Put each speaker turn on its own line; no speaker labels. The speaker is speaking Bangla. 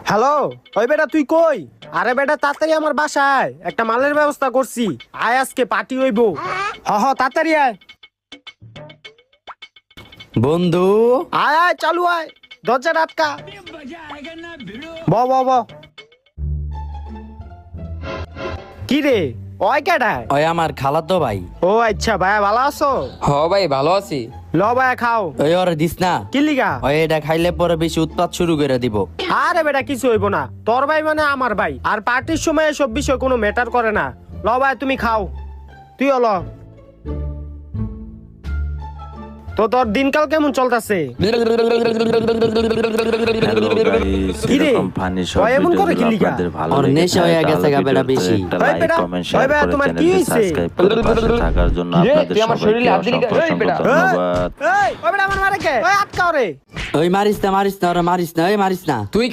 হ্যালো, ওই বেটা তুই কই? আরে বেটা তাড়াতাড়ি আমার বাসায় একটা মালের ব্যবস্থা করছি, আয় আজকে পার্টি হইব। হ তাড়াতাড়ি আয়।
বন্ধু,
আয় আয় চালু আয়, দরজা আটকা। ব কি রে, ওই কেডায়?
ওই আমার খালাতো ভাই।
ও আচ্ছা, ভাইয়া ভালো আছো?
হ ভাই ভালো আছি।
ল ভাইয়া খাও।
ওই ওরে দিস না।
কি লিগা?
ওই এটা খাইলে পরে বেশি উৎপাত শুরু করে দিব।
আরে বেটা কিছু হইব না, তোর ভাই মানে আমার ভাই, আর পার্টির সময় এসব বিষয় কোনো ম্যাটার করে না। ল ভাই তুমি খাও, তুইও ল। তো তোর দিনকাল কেমন চলতেছে? কি রে, ও এমন করে কি লিগা?
ওর নেশা হয়ে গেছে গা বেটা বেশি।
ওই বেটা, ওই বেটা তোমার কি হইছে?
থাকার জন্য
কিরে,
আপনাদের
তুই আমার শরীরে হাত দিলি কেন?
সবাইকে
এই বেটা।
অসংখ্য ধন্যবাদ।
ওই বেটা আমার মারে কে? ওই আটকাও রে।
ওই মারিস না ওরে মারিস না, ওই মারিস না।
তুই